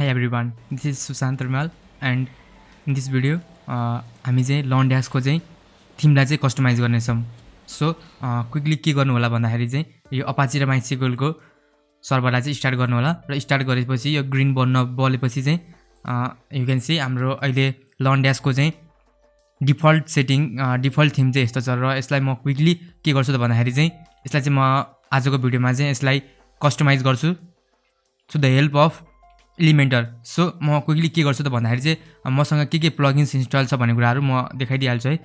Hi everyone, this is Sushant Rimal and in this video हामी चाहिँ LearnDash को चाहिँ थीमलाई चाहिँ कस्टमाइज गर्नेछौं। सो क्विकली के गर्नु होला भन्दाखेरि चाहिँ यो अपाचे र MySQL को सर्भरलाई चाहिँ स्टार्ट गर्नु होला र स्टार्ट गरेपछि यो ग्रीन बन्न बलेपछि चाहिँ यु क्यान सी हाम्रो अहिले LearnDash को चाहिँ डिफल्ट सेटिङ डिफल्ट थीम चाहिँ यस्तो छ र यसलाई म क्विकली के गर्छु त भन्दाखेरि चाहिँ यसलाई चाहिँ म आजको भिडियोमा चाहिँ यसलाई कस्टमाइज गर्छु to the help of Elementor. So म क्विकली के गर्छु त भन्दाखेरि चाहिँ मसँग के प्लगइन्स इन्स्टल छ भन्ने कुराहरु म देखाइदिहाल्छु है।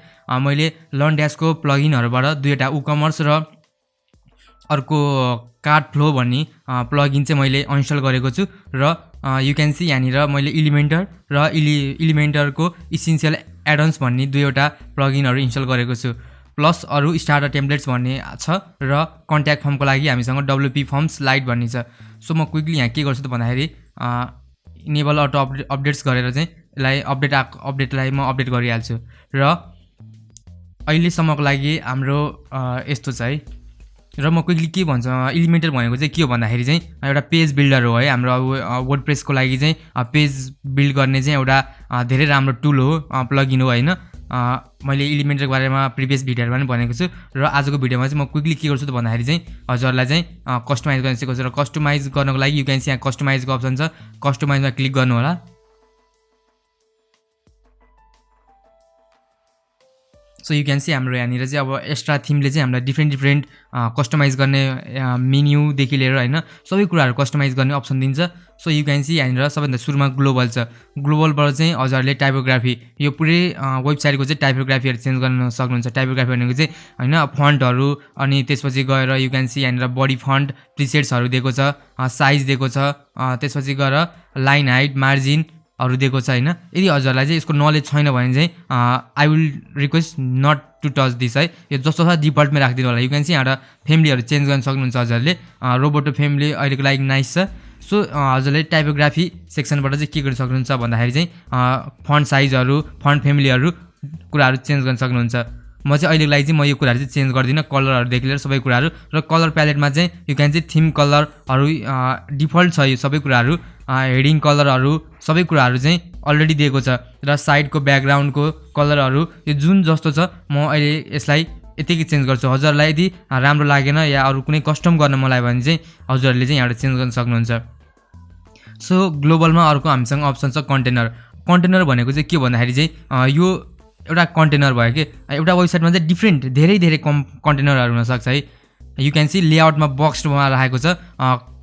मैले LearnDash को प्लगइनहरुबाट दुईटा WooCommerce र अर्को कार्ड फ्लो भन्ने प्लगइन चाहिँ मैले इन्स्टल गरेको छु र यु क्यान सी यहाँनिर मैले एलिमेन्टर र एलिमेन्टर को इसेन्शियल एडन्स भन्ने दुईवटा प्लगइनहरु इन्स्टल गरेको छु प्लस अरु स्टार्टर टेम्प्लेट्स भन्ने छ र कन्ट्याक्ट फर्मको लागि हामीसँग WP फर्म्स लाइट भन्ने छ। सो म क्विकली यहाँ के गर्छु त भन्दाखेरि इनेबल अटो अपडेट्स गरेर चाहिँ यसलाई अपडेटलाई म अपडेट गरिहाल्छु र अहिले सम्मको लागि हाम्रो यस्तो छ है। र म क्विकली के भन्छ एलिमेन्टर भनेको चाहिँ के हो भन्दाखेरि चाहिँ एउटा पेज बिल्डर हो है। हाम्रो वर्डप्रेस को लागि चाहिँ पेज बिल्ड गर्ने चाहिँ एउटा धेरै राम्रो टुल हो, प्लगइन हो हैन। मैले एलिमेन्टरको बारेमा प्रिभियस भिडियोहरुमा पनि भनेको छु र आजको भिडियोमा चाहिँ म क्विकली के गर्छु त भन्दाखेरि चाहिँ हजुरलाई चाहिँ कस्टमाइज गर्न सिकाउँछु र कस्टमाइज गर्नको लागि यु क्यान सी यहाँ कस्टमाइजको अप्सन छ, कस्टमाइजमा क्लिक गर्नु होला। सो यु क्यान सी हाम्रो यहाँनिर चाहिँ अब एक्स्ट्रा थीमले चाहिँ हामीलाई डिफ्रेन्ट कस्टमाइज गर्ने मेन्यु देखि लिएर हैन सबै कुराहरु कस्टमाइज गर्ने अप्सन दिन्छ। सो यु क्यान सी यहाँनिर सबैभन्दा सुरुमा ग्लोबल छ, ग्लोबलबाट चाहिँ हजुरले टाइपोग्राफी यो पुरै वेबसाइटको चाहिँ टाइपोग्राफीहरु चेन्ज गर्न सक्नुहुन्छ। टाइपोग्राफी भनेको चाहिँ हैन फन्टहरु अनि त्यसपछि गएर यु क्यान सी यहाँनिर बडी फन्ट प्रिसेट्सहरु दिएको छ, साइज दिएको छ, त्यसपछि गएर लाइन हाइट मार्जिन हरु दिएको छ हैन। यदि हजुरलाई चाहिँ यसको नलेज छैन भने चाहिँ I will request not to touch this है। यो जस्तो छ डिफल्टमै राख्दिनु होला। यु क्यान सी यहाँ फ्यामिलीहरु चेन्ज गर्न सक्नुहुन्छ हजुरले। रोबोटो फ्यामिली अहिलेको लागि नाइस छ। सो हजुरले टाइपोग्राफी सेक्सनबाट चाहिँ के गर्न सक्नुहुन्छ भन्दाखेरि चाहिँ फन्ट साइजहरु फन्ट फ्यामिलीहरु कुराहरु चेन्ज गर्न सक्नुहुन्छ। म चाहिँ अहिलेको लागि चाहिँ म यो कुराहरु चाहिँ चेन्ज गर्दिन, कलरहरु देखि लिएर सबै कुराहरु र कलर प्यालेटमा चाहिँ यु क्यान चाहिँ थीम कलरहरु डिफल्ट छ। यो सबै कुराहरु हेडिङ कलरहरु सबै कुराहरु चाहिँ अलरेडी दिएको छ र साइडको ब्याकग्राउन्डको कलरहरु यो जुन जस्तो छ म अहिले यसलाई यतिकै चेन्ज गर्छु। हजुरलाई यदि राम्रो लागेन या अरु कुनै कस्टम गर्न मलाई भने चाहिँ हजुरले चाहिँ यहाँबाट चेन्ज गर्न सक्नुहुन्छ। सो ग्लोबलमा अर्को हामीसँग अप्सन छ कन्टेनर। कन्टेनर भनेको चाहिँ के भन्दाखेरि चाहिँ यो एउटा कन्टेनर भयो के एउटा वेबसाइटमा चाहिँ डिफ्रेन्ट धेरै कन्टेनरहरु हुन सक्छ है। यु क्यान सी लेआउटमा बक्समा राखेको छ।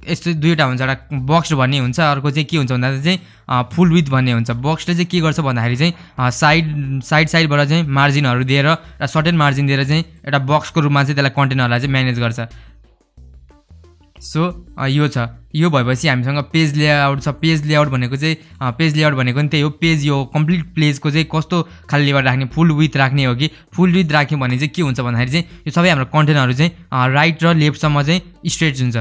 यस्तो दुईटा हुन्छ, एउटा बक्स भन्ने हुन्छ, अर्को चाहिँ के हुन्छ भन्दा चाहिँ फुल विथ भन्ने हुन्छ। बक्सले चाहिँ के गर्छ भन्दाखेरि चाहिँ साइडबाट चाहिँ मार्जिनहरु दिएर र सर्टेन मार्जिन दिएर चाहिँ एउटा बक्सको रूपमा चाहिँ त्यसलाई कन्टेनरलाई चाहिँ म्यानेज गर्छ। सो यो छ। यो भएपछि हामीसँग पेज लेआउट छ। पेज लेआउट भनेको चाहिँ पेज लेआउट भनेको नि त्यही हो। पेज यो कम्प्लिट पेजको चाहिँ कस्तो खाली लेआउट राख्ने, फुल विथ राख्ने हो कि फुल विथ राख्यो भने चाहिँ के हुन्छ भन्दाखेरि चाहिँ यो सबै हाम्रो कन्टेन्टहरु चाहिँ राइट र लेफ्टसम्म चाहिँ स्ट्रेट हुन्छ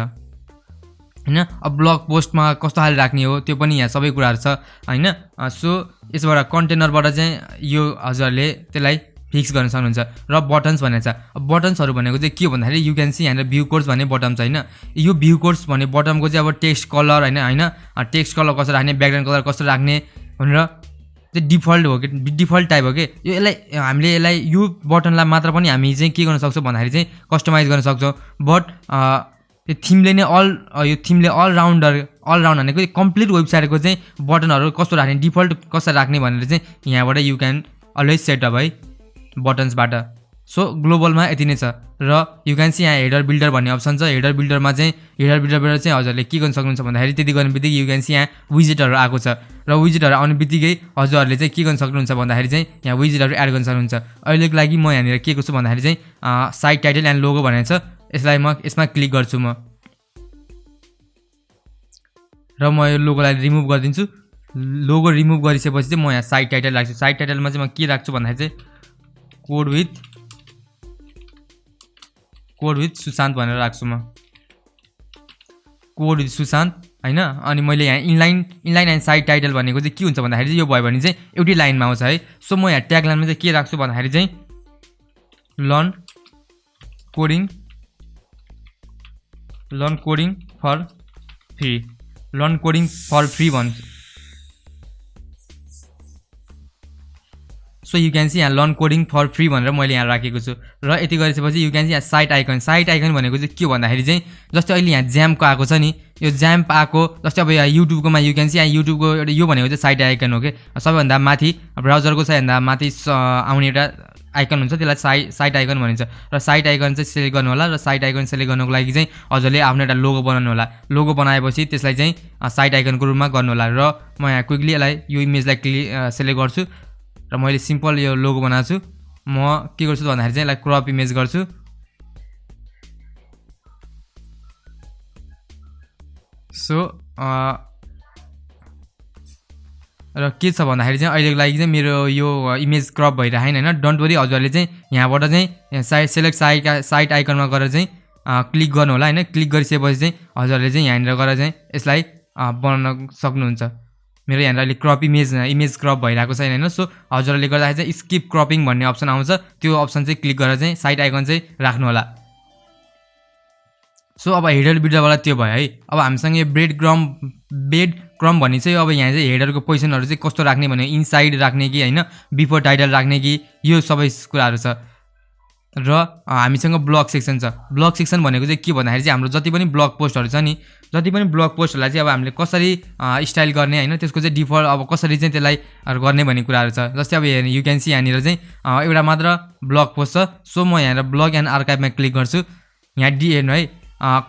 हैन। अब ब्लग पोस्टमा कस्तो खाले राख्ने हो त्यो पनि यहाँ सबै कुराहरु छ हैन। सो यसबाट कन्टेनरबाट चाहिँ यो हजुरले त्यसलाई फिक्स गर्न सक्नुहुन्छ। र बटन्स भन्ने छ। बटन्सहरु भनेको चाहिँ के हो भन्दाखेरि यु क्यान सी यहाँ भ्यू कोड्स भन्ने बटन छ हैन। यो भ्यू कोड्स भन्ने बटनको चाहिँ अब टेक्स्ट कलर हैन टेक्स्ट कलर कसरी राख्ने, ब्याकग्राउन्ड कलर कसरी राख्ने भनेर चाहिँ डिफल्ट हो कि डिफल्ट टाइप हो कि यो यसलाई हामीले यसलाई यो बटनलाई मात्र पनि हामी चाहिँ के गर्न सक्छौं भन्दाखेरि चाहिँ कस्टमाइज गर्न सक्छौं। बट यो थीमले नै यो थीमले अलराउन्ड भनेको कम्प्लिट वेबसाइटको चाहिँ बटनहरु कस्तो राख्ने, डिफल्ट कसरी राख्ने भनेर चाहिँ यहाँबाट you can always set up है बटन्सबाट। सो ग्लोबलमा यति नै छ। र यु क्यान सी यहाँ हेडर बिल्डर भन्ने अप्सन छ। हेडर बिल्डरमा चाहिँ हेडर बिल्डरबाट चाहिँ हजुरले के गर्न सक्नुहुन्छ भन्दाखेरि त्यति गर्ने बित्तिकै यु क्यान सी यहाँ विजेटहरु आएको छ र विजेटहरु आउने बित्तिकै हजुरले चाहिँ के गर्न सक्नुहुन्छ भन्दाखेरि चाहिँ यहाँ विजेटहरु एड गर्न सक्नुहुन्छ। अहिलेको लागि म यहाँनिर के गर्छु भन्दाखेरि चाहिँ साइट टाइटल एन्ड लोगो भनेको छ। यसलाई म यसमा क्लिक गर्छु म र म यो लोगोलाई रिमुभ गरिदिन्छु। लोगो रिमुभ गरिसकेपछि चाहिँ म यहाँ साइट टाइटल राख्छु। साइट टाइटलमा चाहिँ म के राख्छु भन्दाखेरि चाहिँ कोड विथ सुशान्त भनेर राख्छु म। कोड विथ सुशान्त हैन। अनि मैले यहाँ इनलाइन एन्ड साइड टाइटल भनेको चाहिँ के हुन्छ भन्दाखेरि चाहिँ यो भयो भने चाहिँ एउटै लाइनमा आउँछ है। सो म यहाँ ट्याग लाइनमा चाहिँ के राख्छु भन्दाखेरि चाहिँ लर्न कोडिङ फर फ्री भन्छु। सो यु क्यान सी यहाँ लर्न कोडिङ फर फ्री भनेर मैले यहाँ राखेको छु र यति गरिसकेपछि यु क्यान सी यहाँ साइट आइकन भनेको चाहिँ के भन्दाखेरि चाहिँ जस्तै अहिले यहाँ ज्याम्पको आएको छ नि यो ज्याम्प आएको जस्तै अब यहाँ युट्युबकोमा यु क्यान सी यहाँ युट्युबको एउटा यो भनेको चाहिँ साइट आइकन हो कि सबैभन्दा माथि ब्राउजरको सबैभन्दा माथि आउने एउटा आइकन हुन्छ त्यसलाई साइट आइकन भनिन्छ र साइट आइकन चाहिँ सेलेक्ट गर्नु होला र साइट आइकन सेलेक्ट गर्नुको लागि चाहिँ हजुरले आफ्नो एउटा लोगो बनाउनु होला लोगो बनाएपछि त्यसलाई चाहिँ साइट आइकनको रूपमा गर्नु होला र म यहाँ क्विकली यसलाई यो इमेजलाई सेलेक्ट गर्छु र मैले सिम्पल यो लोगो बनाएको छु म के गर्छु भन्दाखेरि चाहिँ यसलाई क्रप इमेज गर्छु सो र के छ भन्दाखेरि चाहिँ अहिलेको लागि चाहिँ मेरो यो इमेज क्रप भइरहेन हैन डोन्ट वरी हजुरले चाहिँ यहाँबाट चाहिँ सेलेक्ट साइट आइकनमा गएर चाहिँ क्लिक गर्नु होला हैन क्लिक गरिसकेपछि चाहिँ हजुरले चाहिँ यहाँनिर गएर चाहिँ यसलाई बनाउन सक्नुहुन्छ मेरो यहाँ अहिले क्रप इमेज क्रप भइरहेको छैन हैन सो हजुरले गर्दाखेरि चाहिँ स्किप क्रपिङ भन्ने अप्सन आउँछ त्यो अप्सन चाहिँ क्लिक गरेर चाहिँ साइट आइकन चाहिँ राख्नु होला सो अब हेडर बिल्डरबाट त्यो भयो है अब हामीसँग यो बेड क्रम भन्ने चाहिँ अब यहाँ चाहिँ हेडरको पोजिसनहरू चाहिँ कस्तो राख्ने भने इनसाइड राख्ने कि हैन बिफोर टाइटल राख्ने कि यो सबै कुराहरू छ र हामीसँग ब्लग सेक्सन छ ब्लग सेक्सन भनेको चाहिँ के भन्दाखेरि चाहिँ हाम्रो जति पनि ब्लग पोस्टहरू छ नि जति पनि ब्लग पोस्टहरूलाई चाहिँ अब हामीले कसरी स्टाइल गर्ने हैन त्यसको चाहिँ डिफल्ट अब कसरी चाहिँ त्यसलाई गर्ने भन्ने कुराहरू छ जस्तै अब यु क्यान सी यहाँनिर चाहिँ एउटा मात्र ब्लग पोस्ट छ सो म यहाँनिर ब्लग एन्ड आर्काइभमा क्लिक गर्छु यहाँ डिएन है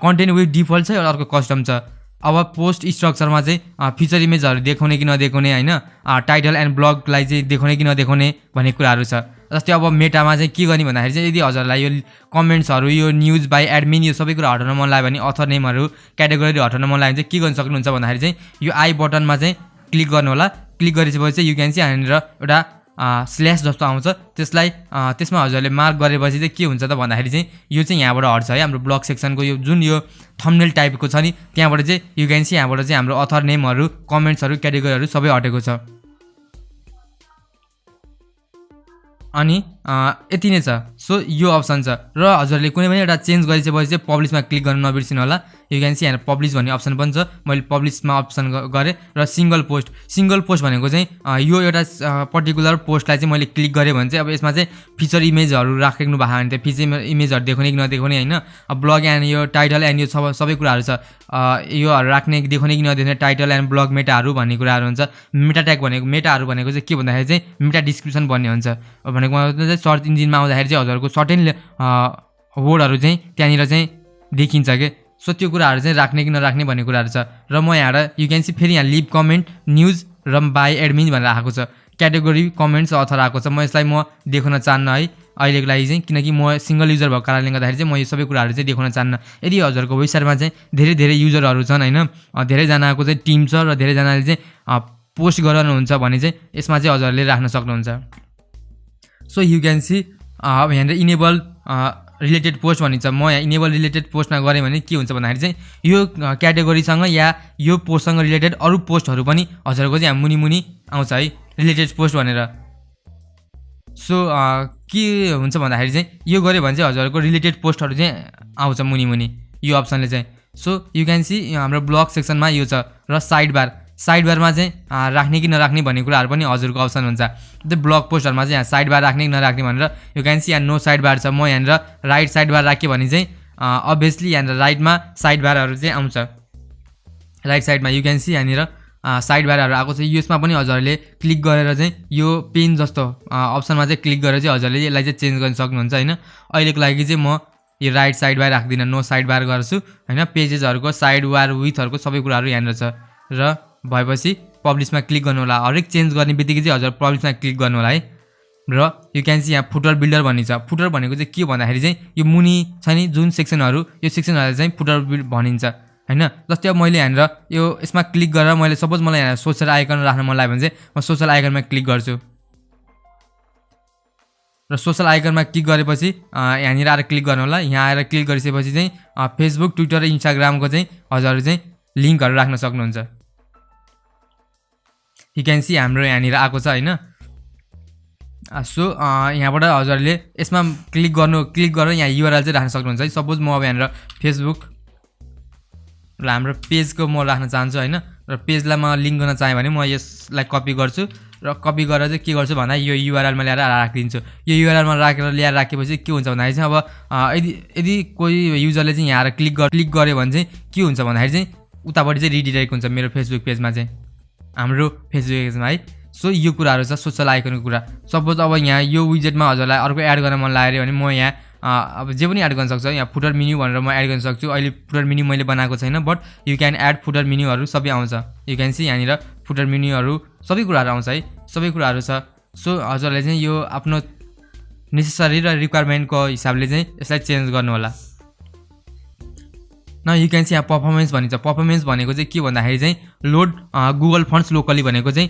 कन्टेन्ट विथ डिफल्ट छ एउटा अर्को कस्टम छ अब पोस्ट स्ट्रक्चरमा चाहिँ फिचर इमेजहरू देखाउने कि नदेखाउने हैन टाइटल एन्ड ब्लगलाई चाहिँ देखाउने कि नदेखाउने भन्ने कुराहरू छ जस्तै अब मेटामा चाहिँ के गर्ने भन्दाखेरि चाहिँ यदि हजुरलाई यो कमेन्ट्सहरू यो न्युज बाई एडमिन यो सबै कुरा हटाउन मन लाग्यो भने अथर नेमहरू क्याटेगोरी हटाउन मन लाग्यो भने चाहिँ के गर्न सक्नुहुन्छ भन्दाखेरि चाहिँ यो आई बटनमा चाहिँ क्लिक गर्नु होला क्लिक गरिसकेपछि चाहिँ यु क्यान सी यहाँनिर एउटा स्ल्यास जस्तो आउँछ त्यसलाई त्यसमा हजुरले मार्क गरेपछि चाहिँ के हुन्छ त भन्दाखेरि चाहिँ यो चाहिँ यहाँबाट हट्छ है हाम्रो ब्लग सेक्सनको यो जुन यो थम्बनेल टाइपको छ नि त्यहाँबाट चाहिँ यु क्यान सी यहाँबाट चाहिँ हाम्रो अथर नेमहरू कमेन्ट्सहरू क्याटेगोरीहरू सबै हटेको छ अनि यति नै छ सो यो अप्सन छ र हजुरले कुनै पनि एउटा चेन्ज गरिसकेपछि चाहिँ पब्लिसमा क्लिक गर्न नबिर्सिनु होला यु क्यान सी यहाँ पब्लिस भन्ने अप्सन पनि छ मैले पब्लिसमा अप्सन गरेँ र सिंगल पोस्ट भनेको चाहिँ यो एउटा पर्टिकुलर पोस्टलाई चाहिँ मैले क्लिक गरेँ भने चाहिँ अब यसमा चाहिँ फिचर इमेजहरू राख्नु भएको भने चाहिँ फिचर इमेजहरू देखाउने कि नदेखाउने हैन अब ब्लग एन्ड यो टाइटल एन्ड यो सबै कुराहरू छ योहरू राख्ने देखाउने कि नदेखाउने टाइटल एन्ड ब्लग मेटाहरू भन्ने कुराहरू हुन्छ मेटा ट्याग भनेको मेटाहरू भनेको चाहिँ के भन्दाखेरि चाहिँ मेटा डिस्क्रिप्सन भन्ने हुन्छ भनेको चाहिँ सर्च इन्जिनमा आउँदाखेरि चाहिँ हजुरको सर्टेन वर्डहरू चाहिँ त्यहाँनिर चाहिँ देखिन्छ के सो त्यो कुराहरू चाहिँ राख्ने कि नराख्ने भन्ने कुराहरू छ र म यहाँ यु क्यान सी फेरि यहाँ लिभ कमेन्ट न्युज र बाई एडमिन भनेर आएको छ क्याटेगोरी कमेन्ट्स अथर आएको छ म यसलाई म देखाउन चाहन्न है अहिलेको लागि चाहिँ किनकि म सिंगल युजर भएको कारणले गर्दाखेरि चाहिँ म यो सबै कुराहरू चाहिँ देखाउन चाहन्न यदि हजुरको वेबसाइटमा चाहिँ धेरै युजरहरू छन् हैन धेरैजनाको चाहिँ टिम छ र धेरैजनाले चाहिँ पोस्ट गराउनुहुन्छ भने चाहिँ यसमा चाहिँ हजुरले राख्न सक्नुहुन्छ सो यु क्यान सी अब यहाँनिर इनेबल रिलेटेड पोस्ट भनिन्छ म यहाँ इनेबल रिलेटेड पोस्टमा गरेँ भने के हुन्छ भन्दाखेरि चाहिँ यो क्याटेगोरीसँग या यो पोस्टसँग रिलेटेड अरू पोस्टहरू पनि हजुरको चाहिँ यहाँ मुनि आउँछ है रिलेटेड पोस्ट भनेर सो के हुन्छ भन्दाखेरि चाहिँ यो गऱ्यो भने चाहिँ हजुरको रिलेटेड पोस्टहरू चाहिँ आउँछ मुनि यो अप्सनले चाहिँ सो यु क्यान सी हाम्रो ब्लग सेक्सनमा यो छ र साइड बारमा चाहिँ राख्ने कि नराख्ने भन्ने कुराहरू पनि हजुरको अप्सन हुन्छ त्यो ब्लग पोस्टहरूमा चाहिँ यहाँ साइड बार राख्ने कि नराख्ने भनेर यु क्यान सी यहाँ नो साइड बार छ म यहाँनिर राइट साइड बार राखेँ भने चाहिँ अभियसली यहाँनिर राइटमा साइड बारहरू चाहिँ आउँछ राइट साइडमा यु क्यान सी यहाँनिर साइड बारहरू आएको छ यसमा पनि हजुरले क्लिक गरेर चाहिँ यो पेन जस्तो अप्सनमा चाहिँ क्लिक गरेर चाहिँ हजुरले यसलाई चाहिँ चेन्ज गर्न सक्नुहुन्छ हैन अहिलेको लागि चाहिँ म यो राइट साइड बार राख्दिनँ नो साइड बार गर्छु हैन पेजेसहरूको साइड बार विथहरूको सबै कुराहरू यहाँनिर छ र भएपछि पब्लिसमा क्लिक गर्नु होला हरेक चेन्ज गर्ने बित्तिकै चाहिँ हजुर पब्लिसमा क्लिक गर्नु होला है र यु क्यान सी यहाँ फुटर बिल्डर भन्ने छ फुटर भनेको चाहिँ के भन्दाखेरि चाहिँ यो मुनि छ नि जुन सेक्सनहरू यो सेक्सनहरूलाई चाहिँ फुटर भनिन्छ हैन जस्तै अब मैले यहाँनिर यो यसमा क्लिक गरेर मैले सपोज मलाई यहाँ सोसल आइकन राख्न मन लाग्यो भने चाहिँ म सोसल आइकनमा क्लिक गर्छु र सोसल आइकनमा क्लिक गरेपछि यहाँनिर आएर क्लिक गर्नु होला यहाँ आएर क्लिक गरिसकेपछि चाहिँ फेसबुक ट्विटर र इन्स्टाग्रामको चाहिँ हजुरले चाहिँ लिङ्कहरू राख्न सक्नुहुन्छ यु क्यान सी हाम्रो यहाँनिर आएको छ हैन सो यहाँबाट हजुरले यसमा क्लिक गरेर यहाँ युआरएल चाहिँ राख्न सक्नुहुन्छ है सपोज म अब यहाँनिर फेसबुक र हाम्रो पेजको म राख्न चाहन्छु हैन र पेजलाई म लिङ्क गर्न चाहेँ भने म यसलाई कपी गर्छु र कपी गरेर चाहिँ के गर्छु भन्दा यो युआरएलमा ल्याएर राखिदिन्छु। यो युआरएलमा ल्याएर राखेपछि के हुन्छ भन्दाखेरि चाहिँ अब यदि कोही युजरले चाहिँ यहाँ आएर क्लिक गर्यो भने चाहिँ के हुन्छ भन्दाखेरि चाहिँ उतापट्टि चाहिँ रिडाइरेक्ट हुन्छ मेरो फेसबुक पेजमा चाहिँ, हाम्रो फेसबुक पेजमा है। सो यो कुराहरू छ सोसल आइकनको कुरा। सपोज अब यहाँ यो विजेटमा हजुरलाई अर्को एड गर्न मन लाग्यो भने म यहाँ अब जे पनि एड गर्न सक्छु। यहाँ फुटर मेन्यु भनेर म एड गर्न सक्छु। अहिले फुटर मेन्यु मैले बनाएको छैन, but you can add footer मेन्युहरू सबै आउँछ। यु क्यान सी यहाँनिर फुटर मेन्युहरू सबै कुराहरू आउँछ है, सबै कुराहरू छ। सो हजुरले चाहिँ यो आफ्नो नेसेसरी र रिक्वायरमेन्टको हिसाबले चाहिँ यसलाई चेन्ज गर्नु होला। न यु क्यान सी यहाँ पर्फर्मेन्स भनिन्छ। पर्फर्मेन्स भनेको चाहिँ के भन्दाखेरि चाहिँ लोड गुगल फन्ड्स लोकली भनेको चाहिँ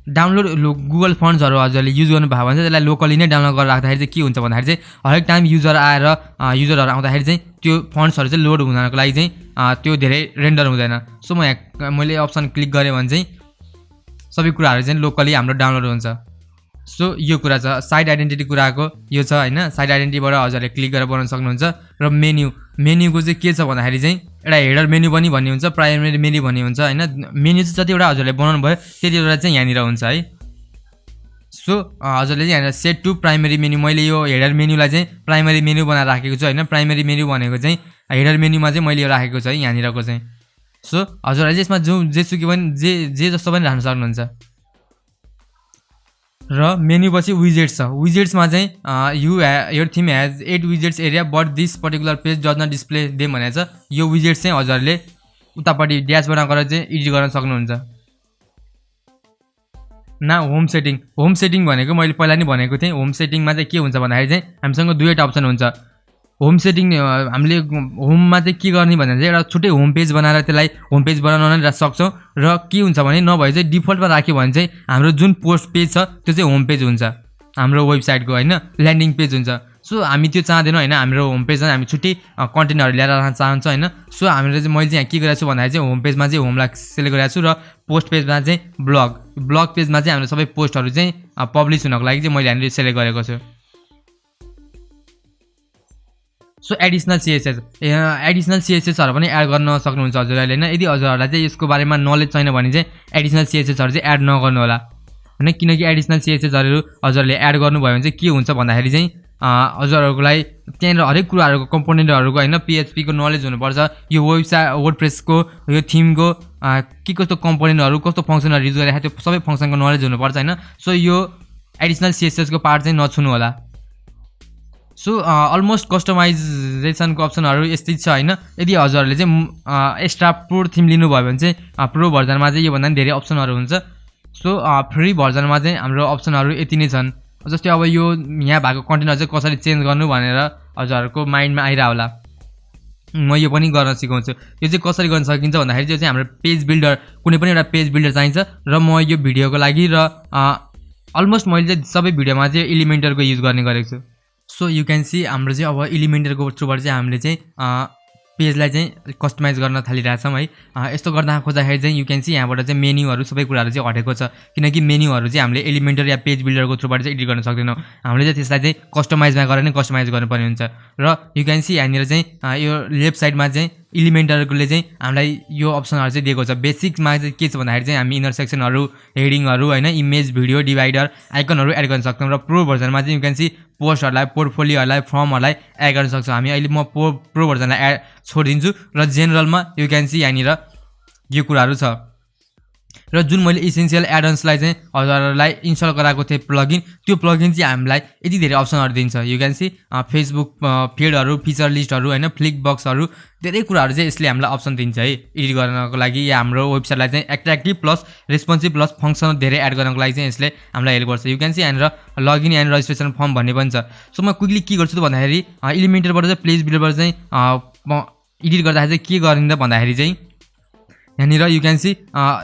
डाउनलोड गुगल फन्ड्सहरू हजुरले युज गर्नुभयो भने चाहिँ त्यसलाई लोकली नै डाउनलोड गरेर राख्दाखेरि चाहिँ के हुन्छ भन्दाखेरि चाहिँ हरेक टाइम युजरहरू आउँदाखेरि चाहिँ त्यो फन्ड्सहरू चाहिँ लोड हुनको लागि चाहिँ त्यो धेरै रेन्डर हुँदैन। सो मैले अप्सन क्लिक गरेँ भने चाहिँ सबै कुराहरू चाहिँ लोकली हाम्रो डाउनलोड हुन्छ। सो यो कुरा छ। साइट आइडेन्टिटी कुराको यो छ होइन। साइट आइडेन्टिटीबाट हजुरले क्लिक गरेर बनाउन सक्नुहुन्छ। र मेन्युको चाहिँ के छ भन्दाखेरि चाहिँ एउटा हेडर मेन्यु पनि भन्ने हुन्छ, प्राइमेरी मेन्यु भन्ने हुन्छ होइन। मेन्यु चाहिँ जतिवटा हजुरले बनाउनु भयो त्यतिवटा चाहिँ यहाँनिर हुन्छ है। सो हजुरले चाहिँ यहाँनिर सेट टु प्राइमेरी मेन्यु, मैले यो हेडर मेन्युलाई चाहिँ प्राइमेरी मेन्यु बनाएर राखेको छु होइन। प्राइमेरी मेन्यु भनेको चाहिँ हेडर मेन्युमा चाहिँ मैले यो राखेको छु है यहाँनिरको चाहिँ। सो हजुरहरूले चाहिँ यसमा जेसुकै पनि जे जस्तो पनि राख्न सक्नुहुन्छ। र मेन्यु पछि विजेट्स छ। विजेट्समा चाहिँ your theme has 8 widgets area but this particular page does not display them भनेको छ। यो विजेट्स चाहिँ हजुरहरूले उतापट्टि ड्यासबाट गएर चाहिँ एडिट गर्न सक्नुहुन्छ। न होम सेटिङ भनेको मैले पहिला नै भनेको थिएँ। होम सेटिङमा चाहिँ के हुन्छ भन्दाखेरि चाहिँ हामीसँग दुईवटा अप्सन हुन्छ। होम सेटिङ हामीले होममा चाहिँ के गर्ने भन्दा चाहिँ एउटा छुट्टै होम पेज बनाएर त्यसलाई होम पेज बनाउन नै सक्छौँ। र के हुन्छ भने नभए चाहिँ डिफल्टमा राख्यो भने चाहिँ हाम्रो जुन पोस्ट पेज छ त्यो चाहिँ होम पेज हुन्छ हाम्रो वेबसाइटको होइन, ल्यान्डिङ पेज हुन्छ। सो हामी त्यो चाहँदैनौँ होइन। हाम्रो होम पेजमा हामी छुट्टै कन्टेन्टहरू ल्याएर राख्न चाहन्छ होइन। सो हामीले चाहिँ मैले चाहिँ यहाँ के गरेको छु भन्दाखेरि चाहिँ होम पेजमा चाहिँ होमलाई सेलेक्ट गरेको छु र पोस्ट पेजमा चाहिँ ब्लग पेजमा चाहिँ हाम्रो सबै पोस्टहरू चाहिँ पब्लिस हुनको लागि चाहिँ मैले यहाँनिर सेलेक्ट गरेको छु। सो एडिसनल सिएसएसहरू पनि एड गर्न सक्नुहुन्छ हजुरहरूले होइन। यदि हजुरहरूलाई चाहिँ यसको बारेमा नलेज छैन भने चाहिँ एडिसनल सिएसएसहरू चाहिँ एड नगर्नु होला होइन। किनकि एडिसनल सिएसएसहरू हजुरहरूले एड गर्नुभयो भने चाहिँ के हुन्छ भन्दाखेरि चाहिँ हजुरहरूलाई त्यहाँनिर हरेक कुराहरूको कम्पोनेन्टहरूको होइन पिएचपीको नलेज हुनुपर्छ। यो वर्डप्रेसको यो थिमको के कस्तो कम्पोनेन्टहरू कस्तो फङ्सनहरू युज गरेर त्यो सबै फङ्सनको नलेज हुनुपर्छ होइन। सो यो एडिसनल सिएसएसको पार्ट चाहिँ नछुनु होला। सो अलमोस्ट कस्टमाइजेसनको अप्सनहरू यस्तै छ होइन। यदि हजुरहरूले चाहिँ एक्स्ट्रा प्रो थिम लिनुभयो भने चाहिँ प्रो भर्जनमा चाहिँ योभन्दा पनि धेरै अप्सनहरू हुन्छ। सो फ्री भर्जनमा चाहिँ हाम्रो अप्सनहरू यति नै छन्। जस्तै अब यो यहाँ भएको कन्टेन्टहरू चाहिँ कसरी चेन्ज गर्नु भनेर हजुरहरूको माइन्डमा आइरह होला। म यो पनि गर्न सिकाउँछु। यो चाहिँ कसरी गर्न सकिन्छ भन्दाखेरि त्यो चाहिँ हाम्रो पेज बिल्डर, कुनै पनि एउटा पेज बिल्डर चाहिन्छ। र म यो भिडियोको लागि र अलमोस्ट मैले चाहिँ सबै भिडियोमा चाहिँ एलिमेन्टरको युज गर्ने गरेको छु। सो यु क्यान सी हाम्रो चाहिँ अब एलिमेन्टरको थ्रुबाट चाहिँ हामीले चाहिँ पेजलाई चाहिँ कस्टमाइज गर्न थालिरहेछौँ है। यस्तो गर्दा खोज्दाखेरि चाहिँ यु क्यान सी यहाँबाट चाहिँ मेन्युहरू सबै कुराहरू चाहिँ हटेको छ। किनकि मेन्युहरू चाहिँ हामीले एलिमेन्टर या पेज बिल्डरको थ्रुबाट चाहिँ एडिट गर्न सक्दैनौँ। हामीले चाहिँ त्यसलाई चाहिँ कस्टमाइजमा गरेर नै कस्टमाइज गर्नुपर्ने हुन्छ। र यु क्यान सी यहाँनिर चाहिँ यो लेफ्ट साइडमा चाहिँ एलिमेन्टरले चाहिँ हामीलाई यो अप्सनहरू चाहिँ दिएको छ। बेसिकमा चाहिँ के छ भन्दाखेरि चाहिँ हामी इन्टरसेक्सनहरू, हेडिङहरू होइन, इमेज, भिडियो, डिभाइडर, आइकनहरू एड गर्न सक्छौँ। र प्रो भर्जनमा चाहिँ यु क्यान सी पोस्टहरूलाई, पोर्टफोलियोहरूलाई, फर्महरूलाई एड गर्न सक्छौँ हामी। अहिले म प्रो भर्जनलाई छोडिदिन्छु र जेनरलमा यु क्यान सी यहाँनिर यो कुराहरू छ। र जुन मैले इसेन्सियल एडन्सलाई चाहिँ हजुरहरूलाई इन्स्टल गराएको थिएँ प्लगइन, त्यो प्लगइन चाहिँ हामीलाई यति धेरै अप्सनहरू दिन्छ। यु क्यान सी फेसबुक फिडहरू, फिचर लिस्टहरू होइन, फ्लिक बक्सहरू, धेरै कुराहरू चाहिँ यसले हामीलाई अप्सन दिन्छ है एडिट गर्नको लागि या हाम्रो वेबसाइटलाई चाहिँ attractive plus responsive plus function धेरै एड गर्नको लागि चाहिँ यसले हामीलाई हेल्प गर्छ। यु क्यान सी यहाँनिर लगइन एन्ड रजिस्ट्रेसन फर्म भन्ने पनि छ। सो म क्विकली के गर्छु त भन्दाखेरि एलिमेन्टरबाट चाहिँ पेज बिल्डरबाट चाहिँ एडिट गर्दाखेरि चाहिँ के गरिन्छ भन्दाखेरि चाहिँ यहाँनिर यु क्यान सी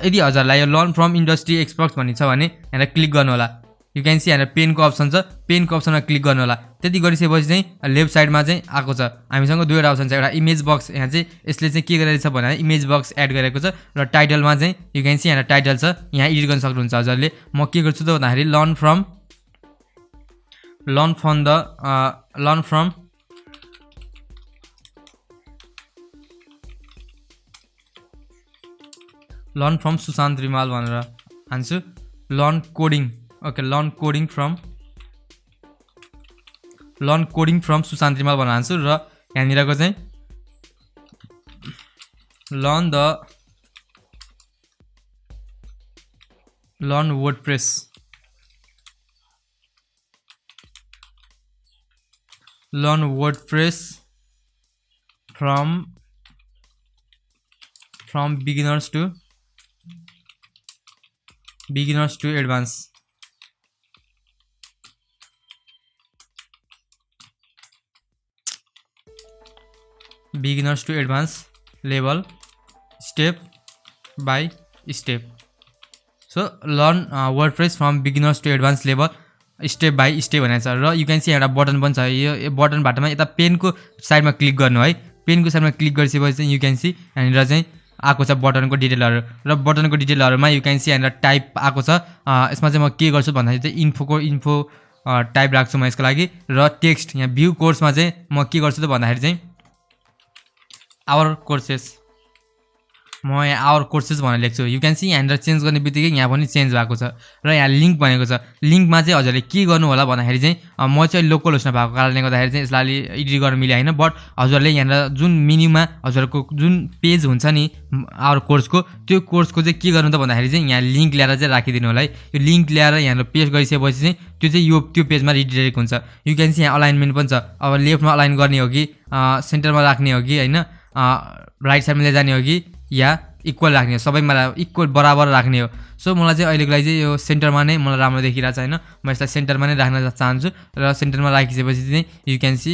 यदि हजुरलाई यो लर्न फ्रम इन्डस्ट्री एक्सपर्ट्स भन्ने छ भने यहाँनिर क्लिक गर्नु होला। यु क्यान सी यहाँनिर पेनको अप्सन छ, पेनको अप्सनमा क्लिक गर्नु होला। त्यति गरिसकेपछि चाहिँ लेफ्ट साइडमा चाहिँ आएको छ हामीसँग दुईवटा अप्सन छ। एउटा इमेज बक्स, यहाँ चाहिँ यसले चाहिँ के गरेको छ भने इमेज बक्स एड गरेको छ। र टाइटलमा चाहिँ यु क्यान सी यहाँनिर टाइटल छ, यहाँ एडिट गर्न सक्नुहुन्छ हजुरले। म के गर्छु त भन्दाखेरि लर्न फ्रम सुशान्त रिमाल भनेर हान्छु। Learn coding okay learn coding from Sushant Rimal भन्न चाहन्छु र यहाँनिरको चाहिँ learn WordPress from beginners to advanced level step by step. So learn WordPress from beginners to advanced level step by step भनेको छ र यु क्यान सी एउटा बटन पनि छ यो बटन बाटोमा यता पेनको साइडमा क्लिक गर्नु है पेनको साइडमा क्लिक गरिसकेपछि चाहिँ यु क्यान सी यहाँनिर चाहिँ आएको छ बटनको डिटेलहरू र बटनको डिटेलहरूमा यु क्यान सी यहाँनिर टाइप आएको छ यसमा चाहिँ म के गर्छु भन्दाखेरि चाहिँ इन्फो टाइप राख्छु म यसको लागि र टेक्स्ट यहाँ भ्यू कोर्समा चाहिँ म के गर्छु त भन्दाखेरि चाहिँ आवर कोर्सेस म यहाँ आवर कोर्सेस भनेर लेख्छु यु क्यान सी यहाँनिर चेन्ज गर्ने बित्तिकै यहाँ पनि चेन्ज भएको छ र यहाँ लिङ्क भनेको छ लिङ्कमा चाहिँ हजुरले के गर्नु होला भन्दाखेरि चाहिँ म चाहिँ लोकल होस्टमा भएको कारणले गर्दाखेरि चाहिँ यसलाई एडिट गर्न मिले होइन बट हजुरले यहाँनिर जुन मेन्युमा हजुरको जुन पेज हुन्छ नि आवर कोर्सको त्यो कोर्सको चाहिँ के गर्नु त भन्दाखेरि चाहिँ यहाँ लिङ्क ल्याएर चाहिँ राखिदिनु होला है यो लिङ्क ल्याएर यहाँनिर पेस्ट गरिसकेपछि चाहिँ त्यो चाहिँ त्यो पेजमा रिडाइरेक्ट हुन्छ यु क्यान सी यहाँ अलाइनमेन्ट पनि छ अब लेफ्टमा अलाइन गर्ने हो कि सेन्टरमा राख्ने हो कि होइन राइट साइडमा लिएर जाने हो कि या इक्वल राख्ने हो सबैमा इक्वल बराबर राख्ने हो सो मलाई चाहिँ अहिलेको लागि चाहिँ यो सेन्टरमा नै मलाई राम्रो देखिरहेको छ होइन म यसलाई सेन्टरमा नै राख्न चाहन्छु र सेन्टरमा राखिसकेपछि चाहिँ यु क्यान सी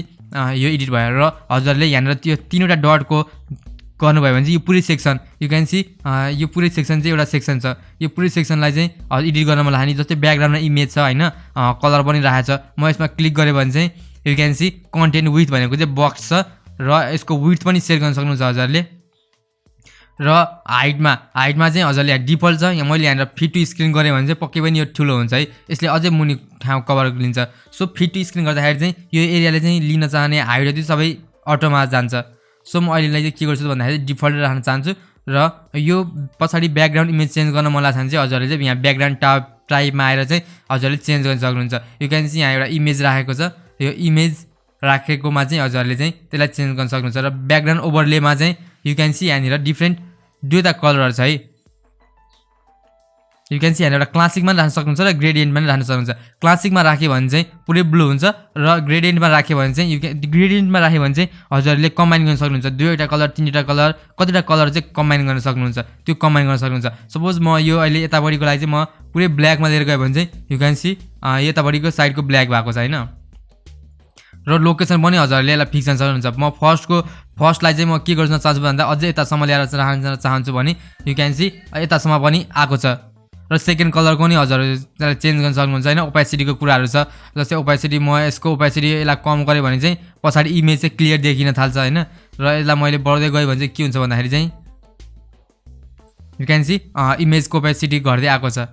यो एडिट भयो र हजुरले यहाँनिर त्यो तीनवटा डटको गर्नुभयो भने चाहिँ यो पुरै सेक्सन यु क्यान सी यो पुरै सेक्सन चाहिँ एउटा सेक्सन छ यो पुरै सेक्सनलाई चाहिँ एडिट गर्न मलाई नि जस्तै ब्याकग्राउन्डमा इमेज छ होइन कलर पनि राखेको छ म यसमा क्लिक गरेँ भने चाहिँ you can see content with भनेको चाहिँ बक्स छ र यसको विथ पनि सेट गर्न सक्नुहुन्छ हजुरले र हाइटमा चाहिँ हजुरले यहाँ डिफल्ट छ यहाँ मैले यहाँनिर फिट टु स्क्रिन गरेँ भने चाहिँ पक्कै पनि यो ठुलो हुन्छ है यसले अझै मुनि ठाउँ कभर लिन्छ सो फिट टु स्क्रिन गर्दाखेरि चाहिँ यो एरियाले चाहिँ लिन चाहने हाइट चाहिँ सबै अटोमा जान्छ सो म अहिलेलाई चाहिँ के गर्छु भन्दाखेरि डिफल्ट राख्न चाहन्छु र यो पछाडि ब्याकग्राउन्ड इमेज चेन्ज गर्न मन लाग्छ भने चाहिँ हजुरले चाहिँ यहाँ ब्याकग्राउन्ड टाइपमा आएर चाहिँ हजुरले चेन्ज गर्न सक्नुहुन्छ यु क्यान सी यहाँ एउटा इमेज राखेको छ यो इमेज राखेकोमा चाहिँ हजुरले चाहिँ त्यसलाई चेन्ज गर्न सक्नुहुन्छ र ब्याकग्राउन्ड ओभरलेमा चाहिँ यु क्यान सी यहाँनिर डिफ्रेन्ट दुईवटा कलरहरू छ है यु क्यान सी यहाँनिर एउटा क्लासिकमा राख्न सक्नुहुन्छ र ग्रेडियन्टमा पनि राख्न सक्नुहुन्छ क्लासिकमा राख्यो भने चाहिँ पुरै ब्लू हुन्छ र ग्रेडियन्टमा राख्यो भने चाहिँ ग्रेडियन्टमा राख्यो भने चाहिँ हजुरले कम्बाइन गर्न सक्नुहुन्छ दुईवटा कलर तिनवटा कलर कतिवटा कलर चाहिँ कम्बाइन गर्न सक्नुहुन्छ त्यो कम्बाइन गर्न सक्नुहुन्छ सपोज म यो अहिले यतापट्टिको लागि चाहिँ म पुरै ब्ल्याकमा लिएर गयो भने चाहिँ यु क्यान सी यतापट्टिको साइडको ब्ल्याक भएको छ होइन र लोकेसन पनि हजुरले यसलाई फिक्स गर्न सक्नुहुन्छ म फर्स्टलाई चाहिँ म के गर्न चाहन्छु भन्दा अझै यतासम्म ल्याएर राख्न चाहन्छु भने यु क्यान सी यतासम्म पनि आएको छ र सेकेन्ड कलरको पनि हजुरले त्यसलाई चेन्ज गर्न सक्नुहुन्छ होइन ओपेसिटीको कुराहरू छ जस्तै ओपेसिटी म यसको ओपेसिटी यसलाई कम गरेँ भने चाहिँ पछाडि इमेज चाहिँ क्लियर देखिन थाल्छ होइन र यसलाई मैले बढ्दै गएँ भने चाहिँ के हुन्छ भन्दाखेरि चाहिँ यु क्यान सी इमेजको ओपेसिटी घट्दै आएको छ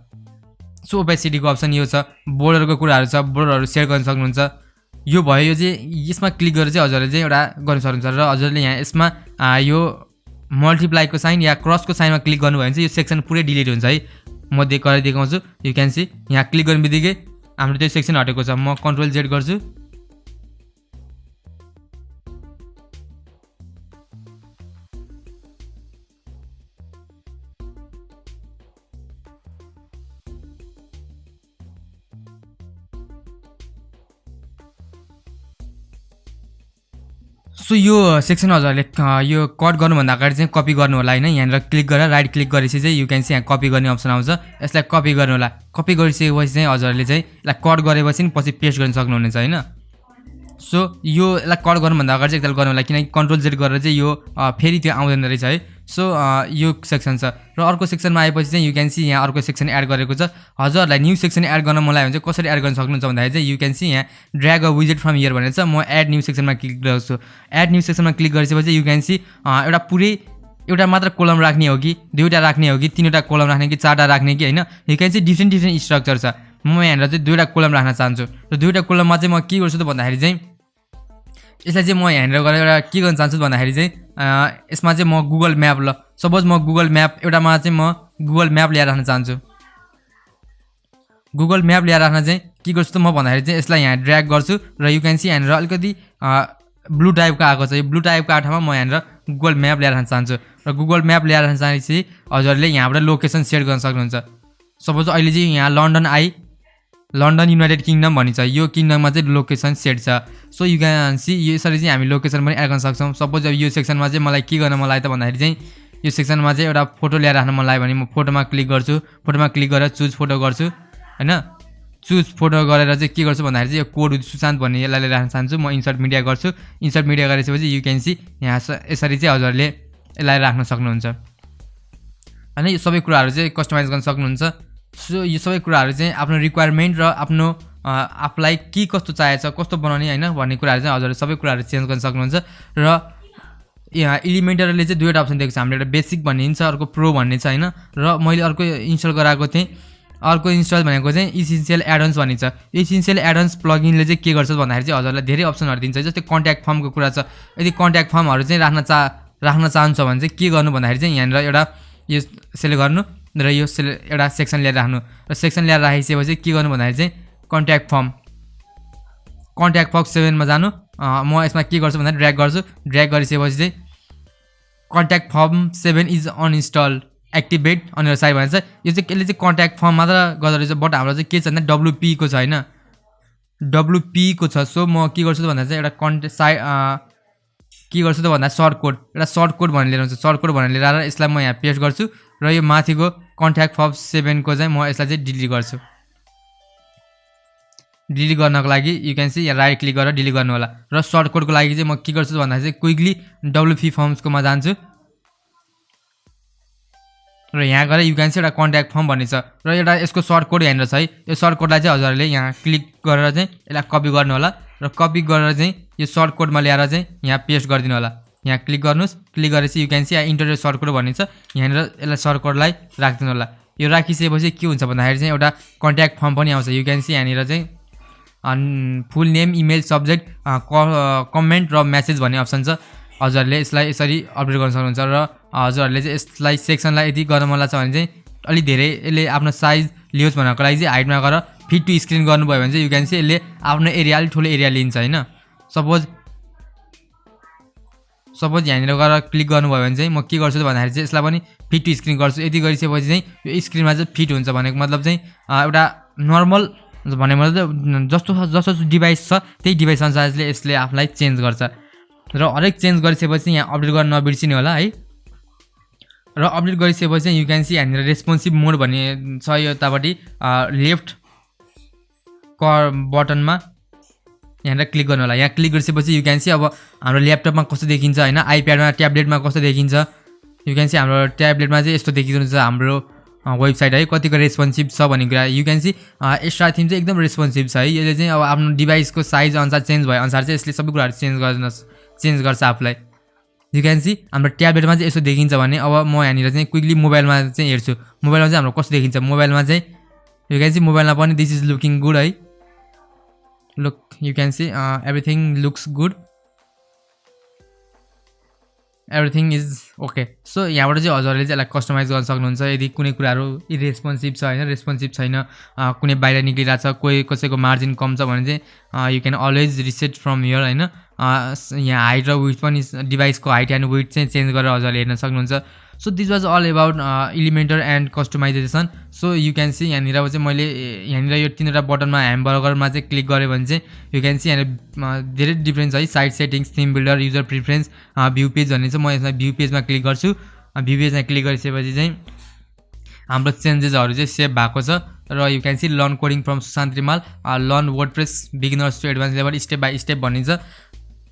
सो ओपेसिटीको अप्सन यो छ बोर्डरको कुराहरू छ बोर्डरहरू सेयर गर्न सक्नुहुन्छ यो भयो यो चाहिँ यसमा क्लिक गरेर चाहिँ हजुरले चाहिँ एउटा गर्न सक्नुहुन्छ र हजुरले यहाँ यसमा यो मल्टिप्लाईको साइन या क्रसको साइनमा क्लिक गर्नुभयो भने चाहिँ यो सेक्सन पुरै डिलिट हुन्छ है म गरेर देखाउँछु यु क्यान सी यहाँ क्लिक गर्ने बित्तिकै हाम्रो त्यो सेक्सन हटेको छ म कन्ट्रोल जेड गर्छु सो यो सेक्सन हजुरले यो कट गर्नुभन्दा अगाडि चाहिँ कपी गर्नु होला होइन यहाँनिर क्लिक गरेर राइट क्लिक गरेपछि चाहिँ यु क्यान सी यहाँ कपी गर्ने अप्सन आउँछ यसलाई कपी गर्नु होला कपी गरिसकेपछि चाहिँ हजुरले चाहिँ यसलाई कट गरेपछि नि पछि पेस्ट गर्न सक्नुहुनेछ होइन सो यो यसलाई कट गर्नुभन्दा अगाडि चाहिँ एकताल गर्नु होला किनकि कन्ट्रोल जेड गरेर चाहिँ यो फेरि त्यो आउँदैन रहेछ है सो यो सेक्सन छ र अर्को सेक्सनमा आएपछि चाहिँ यु क्यान सी यहाँ अर्को सेक्सन एड गरेको छ हजुरहरूलाई न्यू सेक्सन एड गर्न मन लाग्यो भने चाहिँ कसरी एड गर्न सक्नुहुन्छ भन्दाखेरि चाहिँ यु क्यान सी यहाँ ड्र्याग अ विजेट फ्रम हियर भनेर छ म एड न्यू सेक्सनमा क्लिक गर्छु एड न्यू सेक्सनमा क्लिक गरिसकेपछि यु क्यान सी एउटा पुरै एउटा मात्र कोलम राख्ने हो कि दुईवटा राख्ने हो कि तीनवटा कोलम राख्ने कि चारवटा राख्ने कि होइन you can see different structure छ म यहाँनिर चाहिँ दुईवटा कोलम राख्न चाहन्छु र दुईवटा कोलममा चाहिँ म के गर्छु त भन्दाखेरि चाहिँ यसलाई चाहिँ म यहाँनिर गएर एउटा के गर्न चाहन्छु भन्दाखेरि चाहिँ यसमा चाहिँ म गुगल म्याप ल सपोज म गुगल म्याप एउटामा चाहिँ म गुगल म्याप ल्याएर राख्न चाहन्छु गुगल म्याप ल्याएर राख्न चाहिँ के गर्छु त म भन्दाखेरि चाहिँ यसलाई यहाँ ड्र्याग गर्छु र यु क्यान सी यहाँनिर अलिकति ब्लू टाइपको आएको छ। यो ब्लू टाइपको ठाउँमा म यहाँनिर गुगल म्याप ल्याएर राख्न चाहन्छु र गुगल म्याप ल्याएर राख्न चाहेपछि हजुरहरूले यहाँबाट लोकेसन सेट गर्न सक्नुहुन्छ। सपोज अहिले चाहिँ यहाँ लन्डन युनाइटेड किङडम भनिन्छ, यो किङडममा चाहिँ लोकेसन सेट छ। सो यु क्यान सी यसरी चाहिँ हामी लोकेसन पनि एड गर्न सक्छौँ। सपोज अब यो सेक्सनमा चाहिँ मलाई के गर्न मन लाग्यो त भन्दाखेरि चाहिँ यो सेक्सनमा चाहिँ एउटा फोटो ल्याएर राख्न मन लाग्यो भने म फोटोमा क्लिक गर्छु, फोटोमा क्लिक गरेर चुज फोटो गर्छु हैन। चुज फोटो गरेर चाहिँ के गर्छु भन्दाखेरि चाहिँ यो कोड सुशान्त भन्ने यसलाई लिएर राख्न चाहन्छु, म इन्सर्ट मिडिया गर्छु। इन्सर्ट मिडिया गरेपछि यु क्यान सी यहाँ यसरी चाहिँ हजुरहरूले यसलाई राख्न सक्नुहुन्छ हैन। यो सबै कुराहरू चाहिँ कस्टमाइज गर्न सक्नुहुन्छ। सो यो सबै कुराहरू चाहिँ आफ्नो रिक्वायरमेन्ट र आफ्नो आफूलाई के कस्तो चाहिएको छ, कस्तो बनाउने हैन भन्ने कुराहरू चाहिँ हजुरहरूले सबै कुराहरू चेन्ज गर्न सक्नुहुन्छ। र यहाँ इलिमेन्टरले चाहिँ दुईवटा अप्सन दिएको छ, हामीले एउटा बेसिक भन्ने छ, अर्को प्रो भन्ने छ हैन। र मैले अर्को इन्स्टल गराएको थिएँ, अर्को इन्स्टल भनेको चाहिँ इसेन्सियल एडन्स भन्ने छ। इसेन्सियल एडन्स प्लगइनले चाहिँ के गर्छ भन्दाखेरि चाहिँ हजुरलाई धेरै अप्सनहरू दिन्छ। जस्तै कन्ट्याक्ट फर्मको कुरा छ, यदि कन्ट्याक्ट फर्महरू चाहिँ राख्न चाहन्छ भने चाहिँ के गर्नु भन्दाखेरि चाहिँ यहाँनिर एउटा यो सेलेक्ट गर्नु र यो एउटा सेक्सन ल्याएर राख्नु र सेक्सन ल्याएर राखिसकेपछि के गर्नु भन्दाखेरि चाहिँ कन्ट्याक्ट फर्म 7 मा जानु। म यसमा के गर्छु भन्दा ड्र्याग गर्छु, ड्र्याग गरिसकेपछि चाहिँ contact form 7 is uninstall activate on your site भन्छ। यो चाहिँ यसले चाहिँ कन्ट्याक्ट फर्म मात्र गर्दो रहेछ, बट हाम्रो चाहिँ के छ भन्दा WP को छ हैन, WP को छ। सो म के गर्छु त भन्दा चाहिँ एउटा के गर्छु त भन्दा एउटा सर्ट कोड भनेर लिएर आउँछु। सर्ट कोड भनेर लिएर आएर यसलाई म यहाँ पेस्ट गर्छु र यो माथिको कन्ट्याक्ट फर्म 7 को चाहिँ म यसलाई चाहिँ डिलिट गर्छु। डिलिट गर्नको लागि यु क्यान सी यहाँ राइट क्लिक गरेर डिलिट गर्नु होला। र सर्ट कोडको लागि चाहिँ म के गर्छु भन्दा चाहिँ क्विकली WP फर्म्सकोमा जान्छु र यहाँ गएर यु क्यान सी एउटा कन्ट्याक्ट फर्म भन्ने छ र एउटा यसको सर्ट कोड यहाँनिर छ है। यो सर्ट कोडलाई चाहिँ हजुरहरूले यहाँ क्लिक गरेर चाहिँ यसलाई कपी गर्नु होला र कपी गरेर चाहिँ यो सर्ट कोडमा ल्याएर चाहिँ यहाँ पेस्ट गरिदिनु होला। यहाँ क्लिक गर्नुहोस्, क्लिक गरेपछि यु क्यान सी यहाँ इन्टर सर्ट कोड भन्ने छ, यहाँनिर यसलाई सर्ट कोडलाई राखिदिनु होला। यो राखिसकेपछि के हुन्छ भन्दाखेरि चाहिँ एउटा कन्ट्याक्ट फर्म पनि आउँछ। यु क्यान सी यहाँनिर चाहिँ फुल नेम, इमेल, सब्जेक्ट, कमेन्ट र म्यासेज भन्ने अप्सन छ। हजुरहरूले यसलाई यसरी अपडेट गर्न सक्नुहुन्छ र हजुरहरूले चाहिँ यसलाई सेक्सनलाई यदि गर्न मन लाग्छ भने चाहिँ अलिक धेरै यसले आफ्नो साइज लियोस् भन्नको लागि चाहिँ हाइटमा गएर फिट टु स्क्रिन गर्नुभयो भने चाहिँ यु क्यान सी यसले आफ्नो एरिया अलिक ठुलो एरिया लिन्छ हैन। सपोज यहाँनिर गएर क्लिक गर्नुभयो भने चाहिँ म के गर्छु त भन्दाखेरि चाहिँ यसलाई पनि फिट टु स्क्रिन गर्छु। यति गरिसकेपछि चाहिँ यो स्क्रिनमा चाहिँ फिट हुन्छ भनेको मतलब चाहिँ एउटा नर्मल भनेको मतलब जस्तो डिभाइस छ त्यही डिभाइस अनुसारले यसले आफूलाई चेन्ज गर्छ। र हरेक चेन्ज गरिसकेपछि यहाँ अपडेट गर्न नबिर्सिने होला है। र अपडेट गरिसकेपछि चाहिँ यु क्यान सी यहाँनिर रेस्पोन्सिभ मोड भन्ने छ, यो यतापट्टि लेफ्ट बटनमा यहाँनिर क्लिक गर्नु होला। यहाँ क्लिक गरिसकेपछि यु क्यान सी अब हाम्रो ल्यापटपमा कस्तो देखिन्छ हैन, आइप्याडमा, ट्याब्लेटमा कस्तो देखिन्छ। यु क्यान सी हाम्रो ट्याब्लेटमा चाहिँ यस्तो देखिन्छ हाम्रो वेबसाइट है, कतिको रेस्पोन्सिभ छ भन्ने कुरा। You can see extra theme चाहिँ एकदम रेस्पोन्सिभ छ है। यसले चाहिँ अब आफ्नो डिभाइसको साइज अनुसार चेन्ज भए अनुसार चाहिँ यसले सबै कुराहरू चेन्ज गर्छ आफूलाई। यु क्यान सी हाम्रो ट्याब्लेटमा चाहिँ यसो देखिन्छ भने अब म यहाँनिर चाहिँ क्विकली मोबाइलमा चाहिँ हेर्छु, मोबाइलमा चाहिँ हाम्रो कस्तो देखिन्छ। मोबाइलमा चाहिँ यु क्यान सी मोबाइलमा पनि दिस इज लुकिङ गुड है। Look you can see everything looks good, everything is okay. So यहाँबाट चाहिँ हजुरहरूले चाहिँ यसलाई कस्टमाइज गर्न सक्नुहुन्छ। यदि कुनै कुराहरू इरेस्पोन्सिभ छ हैन, रेस्पोन्सिभ छैन, कुनै बाहिर निक्लिरहेको छ, कसैको मार्जिन कम छ भने चाहिँ you can always reset from here हैन। यहाँ हाइट र विड्थ पनि डिभाइसको हाइट एन्ड विड्थ चाहिँ चेन्ज गरेर हजुरले हेर्न सक्नुहुन्छ। So this was all about Elementor and customization. So you can see यहाँनिर चाहिँ मैले यहाँनिर यो 3वटा बटनमा ह्यामबर्गरमा चाहिँ क्लिक गरेँ भने चाहिँ यु क्यान सी यहाँनिर धेरै डिफ्रेन्स है, site settings, theme builder, user preference, view page भन्ने चाहिँ म यसमा भ्यू पेजमा क्लिक गर्छु। भ्यू पेजमा क्लिक गरिसकेपछि चाहिँ हाम्रो चेन्जेसहरू चाहिँ सेभ भएको छ। र you can see learn coding from Sushant Rimal, learn WordPress beginners to advance level step by step भनिन्छ।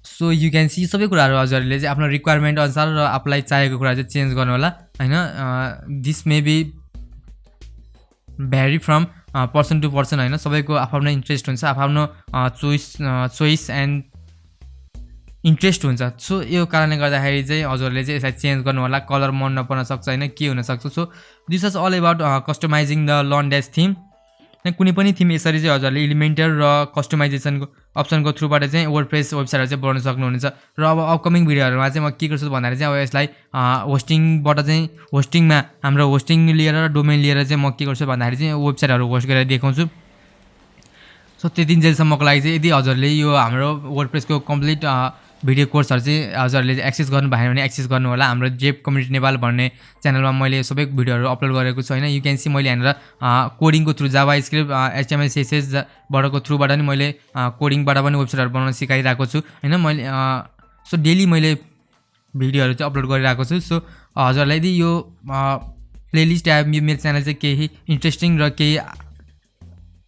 सो यु क्यान सी सबै कुराहरू हजुरहरूले चाहिँ आफ्नो रिक्वायरमेन्ट अनुसार र आफूलाई चाहिएको कुरा चाहिँ चेन्ज गर्नु होला हैन। This may be vary from person to person हैन, सबैको आफ्नो इन्ट्रेस्ट हुन्छ, आफ्नो चोइस एन्ड इन्ट्रेस्ट हुन्छ। सो यो कारणले गर्दाखेरि चाहिँ हजुरहरूले चाहिँ यसलाई चेन्ज गर्नु होला। कलर मन नपर्न सक्छ हैन, के हुन सक्छ। So this was all about customizing the LearnDash theme. कुनै पनि थिम यसरी चाहिँ हजुरले इलिमेन्टर र कस्टमाइजेसनको अप्सनको थ्रुबाट चाहिँ वर्डप्रेस वेबसाइटहरू चाहिँ बनाउन सक्नुहुनेछ। र अब अपकमिङ भिडियोहरूमा चाहिँ म के गर्छु भन्दाखेरि चाहिँ अब यसलाई होस्टिङबाट चाहिँ होस्टिङमा हाम्रो होस्टिङ लिएर र डोमेन लिएर चाहिँ म के गर्छु भन्दाखेरि चाहिँ वेबसाइटहरू होस्ट गरेर देखाउँछु। सो त्यतिन्जेलसम्मको लागि चाहिँ यदि हजुरले यो हाम्रो वर्डप्रेसको कम्प्लिट भिडियो कोर्सहरू चाहिँ हजुरले एक्सेस गर्नु भएन भने एक्सेस गर्नु होला। हाम्रो जेप कम्युनिटी नेपाल भन्ने च्यानलमा मैले सबै भिडियोहरू अपलोड गरेको छु हैन। यु क्यान सी मैले यहाँनिर कोडिङको through JavaScript HTML CSS बाटको थ्रुबाट नि मैले कोडिङबाट पनि वेबसाइटहरू बनाउन सिकाइरहेको छु हैन। मैले सो डेली मैले भिडियोहरू चाहिँ अपलोड गरिरहेको छु। सो हजुरलाई यदि यो प्लेलिस्ट या मेरो च्यानल चाहिँ केही इन्ट्रेस्टिङ र केही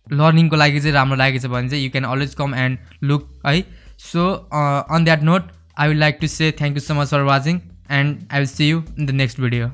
लर्निङको लागि चाहिँ राम्रो लागेको छ भने चाहिँ you can always come and look है। So on that note, I would like to say thank you so much for watching and I will see you in the next video.